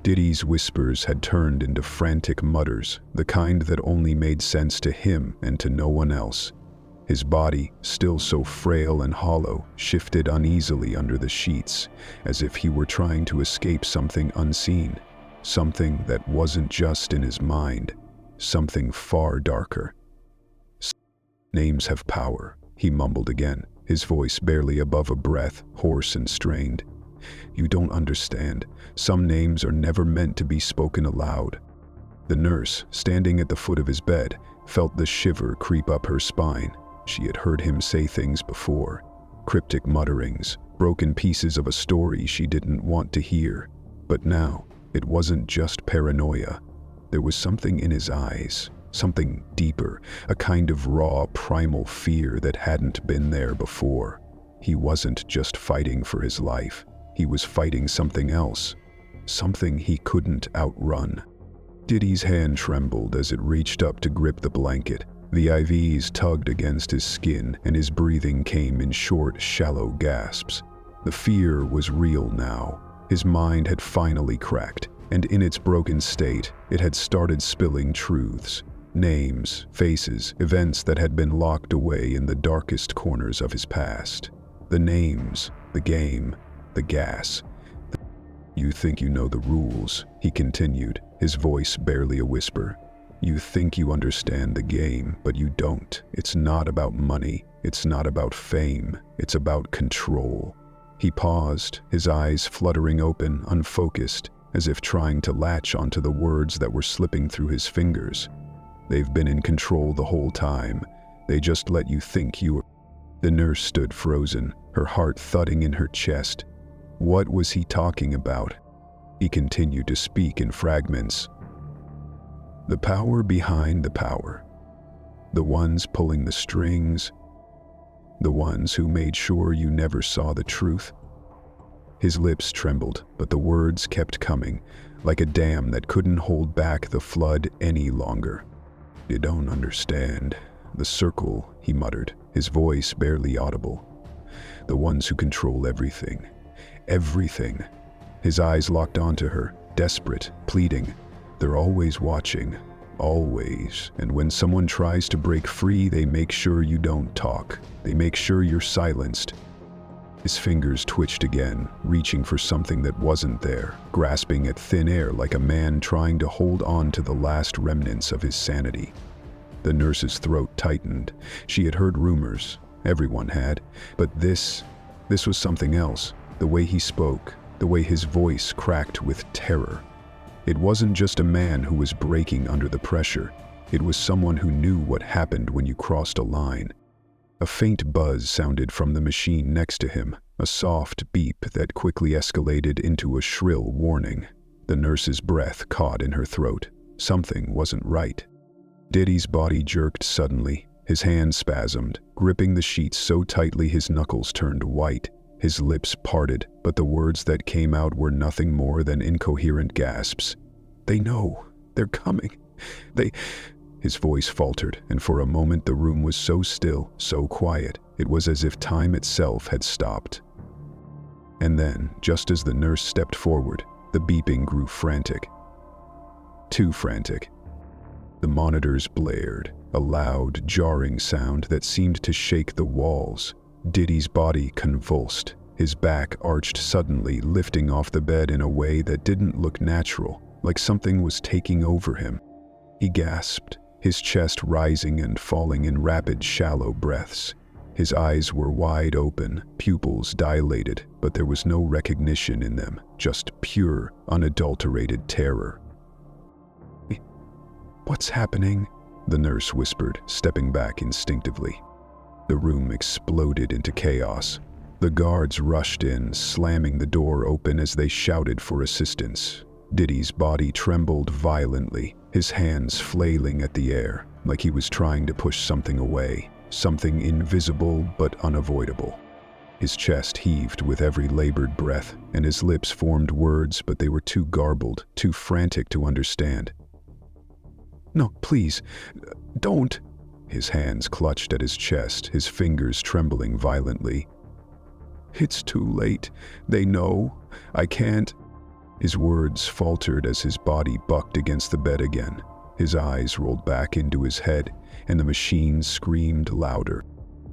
Diddy's whispers had turned into frantic mutters, the kind that only made sense to him and to no one else. His body, still so frail and hollow, shifted uneasily under the sheets, as if he were trying to escape something unseen, something that wasn't just in his mind, something far darker. "Names have power," he mumbled again, his voice barely above a breath, hoarse and strained. "You don't understand. Some names are never meant to be spoken aloud." The nurse, standing at the foot of his bed, felt the shiver creep up her spine. She had heard him say things before, cryptic mutterings, broken pieces of a story she didn't want to hear. But now, it wasn't just paranoia. There was something in his eyes, something deeper, a kind of raw, primal fear that hadn't been there before. He wasn't just fighting for his life. He was fighting something else, something he couldn't outrun. Diddy's hand trembled as it reached up to grip the blanket. The IVs tugged against his skin, and his breathing came in short, shallow gasps. The fear was real now. His mind had finally cracked, and in its broken state, it had started spilling truths. Names, faces, events that had been locked away in the darkest corners of his past. The names, the game, the gas. "You think you know the rules," he continued, his voice barely a whisper. "You think you understand the game, but you don't. It's not about money. It's not about fame. It's about control." He paused, his eyes fluttering open, unfocused, as if trying to latch onto the words that were slipping through his fingers. "They've been in control the whole time. They just let you think you were..." The nurse stood frozen, her heart thudding in her chest. What was he talking about? He continued to speak in fragments. "The power behind the power. The ones pulling the strings. The ones who made sure you never saw the truth." His lips trembled, but the words kept coming, like a dam that couldn't hold back the flood any longer. "You don't understand. The circle," he muttered, his voice barely audible. "The ones who control everything. Everything." His eyes locked onto her, desperate, pleading. "They're always watching. Always. And when someone tries to break free, they make sure you don't talk. They make sure you're silenced." His fingers twitched again, reaching for something that wasn't there, grasping at thin air like a man trying to hold on to the last remnants of his sanity. The nurse's throat tightened. She had heard rumors. Everyone had. But this was something else. The way he spoke, the way his voice cracked with terror. It wasn't just a man who was breaking under the pressure. It was someone who knew what happened when you crossed a line. A faint buzz sounded from the machine next to him, a soft beep that quickly escalated into a shrill warning. The nurse's breath caught in her throat. Something wasn't right. Diddy's body jerked suddenly. His hand spasmed, gripping the sheets so tightly his knuckles turned white. His lips parted, but the words that came out were nothing more than incoherent gasps. "They know. They're coming. They..." His voice faltered, and for a moment the room was so still, so quiet, it was as if time itself had stopped. And then, just as the nurse stepped forward, the beeping grew frantic. Too frantic. The monitors blared, a loud, jarring sound that seemed to shake the walls. Diddy's body convulsed, his back arched suddenly, lifting off the bed in a way that didn't look natural, like something was taking over him. He gasped, his chest rising and falling in rapid, shallow breaths. His eyes were wide open, pupils dilated, but there was no recognition in them, just pure, unadulterated terror. "What's happening?" the nurse whispered, stepping back instinctively. The room exploded into chaos. The guards rushed in, slamming the door open as they shouted for assistance. Diddy's body trembled violently, his hands flailing at the air. like he was trying to push something away, something invisible but unavoidable. His chest heaved with every labored breath, and his lips formed words, but they were too garbled, too frantic to understand. "No, please, don't." His hands clutched at his chest, his fingers trembling violently. "It's too late. They know. I can't." His words faltered as his body bucked against the bed again. His eyes rolled back into his head, and the machine screamed louder.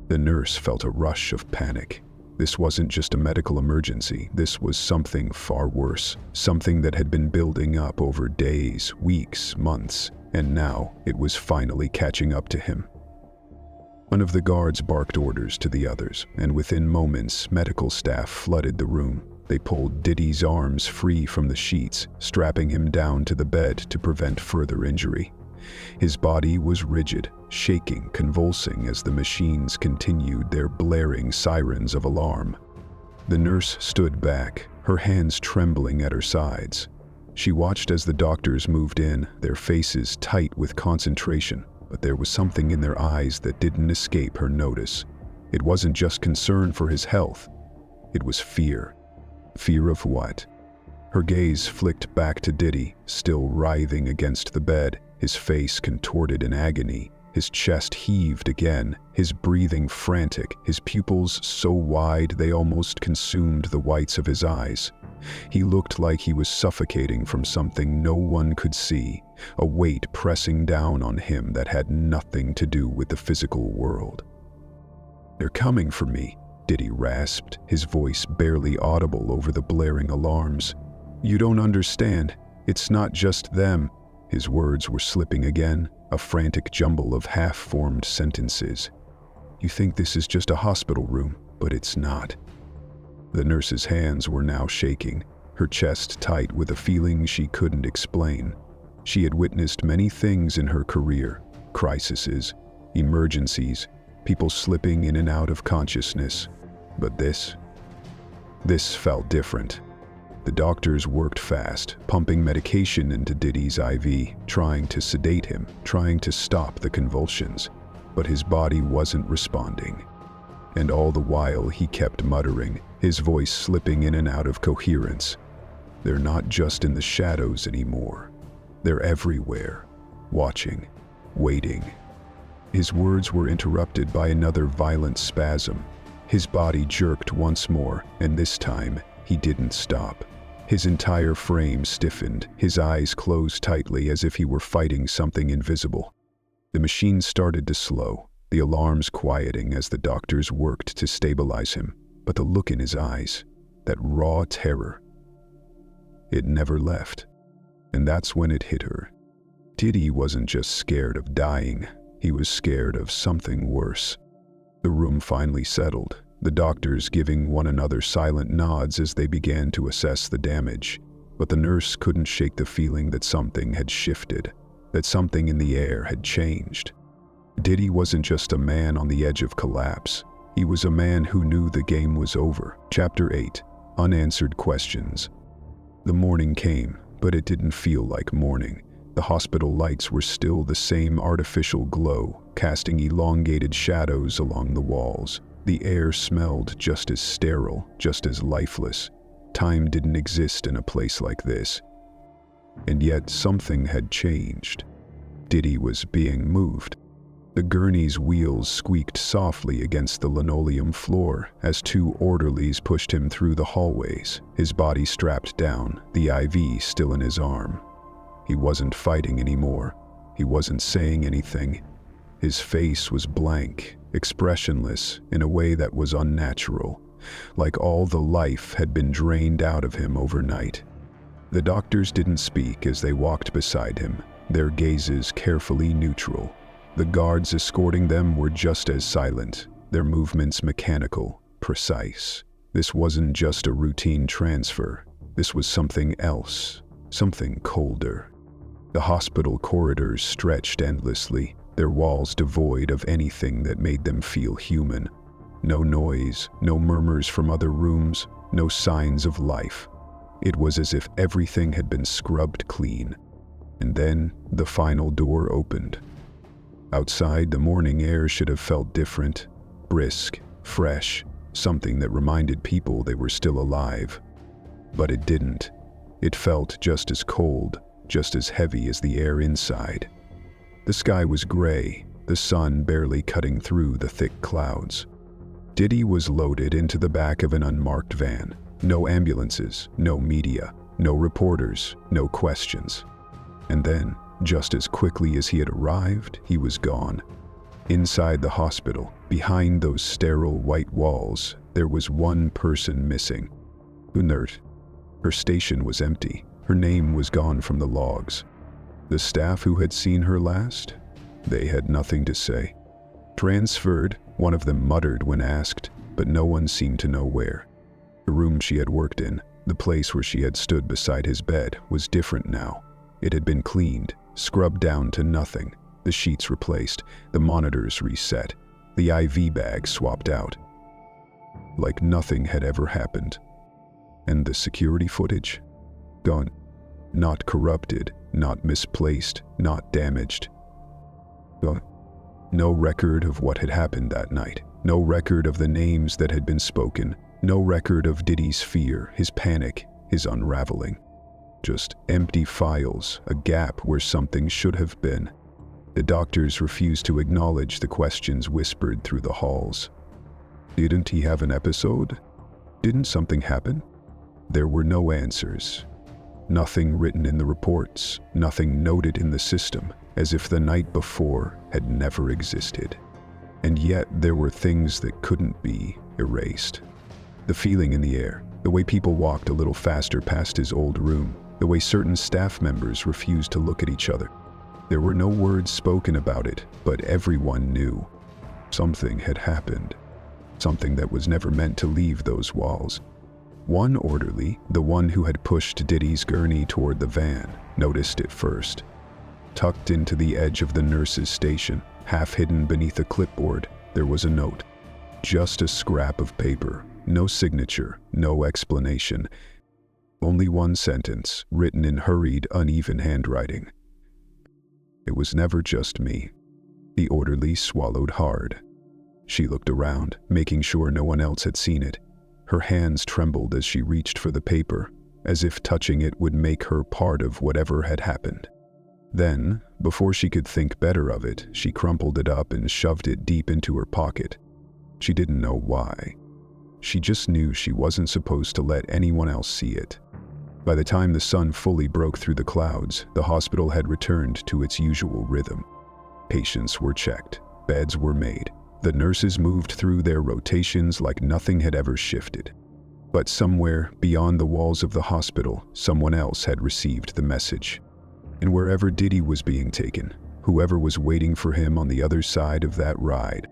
The nurse felt a rush of panic. This wasn't just a medical emergency. This was something far worse, something that had been building up over days, weeks, months, and now it was finally catching up to him. One of the guards barked orders to the others, and within moments, medical staff flooded the room. They pulled Diddy's arms free from the sheets, strapping him down to the bed to prevent further injury. His body was rigid, shaking, convulsing as the machines continued their blaring sirens of alarm. The nurse stood back, her hands trembling at her sides. She watched as the doctors moved in, their faces tight with concentration, but there was something in their eyes that didn't escape her notice. It wasn't just concern for his health. It was fear. Fear of what? Her gaze flicked back to Diddy, still writhing against the bed, his face contorted in agony. His chest heaved again, his breathing frantic, his pupils so wide they almost consumed the whites of his eyes. He looked like he was suffocating from something no one could see, a weight pressing down on him that had nothing to do with the physical world. "They're coming for me," Diddy rasped, his voice barely audible over the blaring alarms. "You don't understand. It's not just them." His words were slipping again, a frantic jumble of half-formed sentences. "You think this is just a hospital room, but it's not." The nurse's hands were now shaking, her chest tight with a feeling she couldn't explain. She had witnessed many things in her career: crises, emergencies, people slipping in and out of consciousness. But this felt different. The doctors worked fast, pumping medication into Diddy's IV, trying to sedate him, trying to stop the convulsions. But his body wasn't responding. And all the while he kept muttering, his voice slipping in and out of coherence. "They're not just in the shadows anymore. They're everywhere, watching, waiting." His words were interrupted by another violent spasm. His body jerked once more, and this time, he didn't stop. His entire frame stiffened, his eyes closed tightly as if he were fighting something invisible. The machine started to slow, the alarms quieting as the doctors worked to stabilize him, but the look in his eyes, that raw terror, it never left. And that's when it hit her. Diddy wasn't just scared of dying, he was scared of something worse. The room finally settled, the doctors giving one another silent nods as they began to assess the damage. But the nurse couldn't shake the feeling that something had shifted, that something in the air had changed. Diddy wasn't just a man on the edge of collapse. He was a man who knew the game was over. Chapter 8. Unanswered Questions. The morning came, but it didn't feel like morning. The hospital lights were still the same artificial glow, casting elongated shadows along the walls. The air smelled just as sterile, just as lifeless. Time didn't exist in a place like this. And yet something had changed. Diddy was being moved. The gurney's wheels squeaked softly against the linoleum floor as two orderlies pushed him through the hallways, his body strapped down, the IV still in his arm. He wasn't fighting anymore. He wasn't saying anything. His face was blank, expressionless in a way that was unnatural, like all the life had been drained out of him overnight. The doctors didn't speak as they walked beside him, their gazes carefully neutral. The guards escorting them were just as silent, their movements mechanical, precise. This wasn't just a routine transfer. This was something else, something colder. The hospital corridors stretched endlessly, their walls devoid of anything that made them feel human. No noise, no murmurs from other rooms, no signs of life. It was as if everything had been scrubbed clean. And then the final door opened. Outside, the morning air should have felt different, brisk, fresh, something that reminded people they were still alive. But it didn't. It felt just as cold, just as heavy as the air inside. The sky was gray, the sun barely cutting through the thick clouds. Diddy was loaded into the back of an unmarked van. No ambulances, no media, no reporters, no questions. And then, just as quickly as he had arrived, he was gone. Inside the hospital, behind those sterile white walls, there was one person missing. Inert. Her station was empty. Her name was gone from the logs. The staff who had seen her last? They had nothing to say. Transferred, one of them muttered when asked, but no one seemed to know where. The room she had worked in, the place where she had stood beside his bed, was different now. It had been cleaned, scrubbed down to nothing, the sheets replaced, the monitors reset, the IV bag swapped out. Like nothing had ever happened. And the security footage? Gone. Not corrupted, not misplaced, not damaged. Gone. No record of what had happened that night. No record of the names that had been spoken. No record of Diddy's fear, his panic, his unraveling. Just empty files, a gap where something should have been. The doctors refused to acknowledge the questions whispered through the halls. Didn't he have an episode? Didn't something happen? There were no answers. Nothing written in the reports, nothing noted in the system, as if the night before had never existed. And yet there were things that couldn't be erased. The feeling in the air, the way people walked a little faster past his old room, the way certain staff members refused to look at each other. There were no words spoken about it, but everyone knew. Something had happened. Something that was never meant to leave those walls. One orderly, the one who had pushed Diddy's gurney toward the van, noticed it first. Tucked into the edge of the nurse's station, half hidden beneath a clipboard, there was a note. Just a scrap of paper, no signature, no explanation. Only one sentence, written in hurried, uneven handwriting. It was never just me. The orderly swallowed hard. She looked around, making sure no one else had seen it. Her hands trembled as she reached for the paper, as if touching it would make her part of whatever had happened. Then, before she could think better of it, she crumpled it up and shoved it deep into her pocket. She didn't know why. She just knew she wasn't supposed to let anyone else see it. By the time the sun fully broke through the clouds, the hospital had returned to its usual rhythm. Patients were checked, beds were made. The nurses moved through their rotations like nothing had ever shifted. But somewhere beyond the walls of the hospital, someone else had received the message. And wherever Diddy was being taken, whoever was waiting for him on the other side of that ride,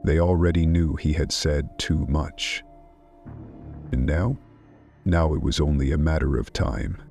they already knew he had said too much. And now? Now it was only a matter of time.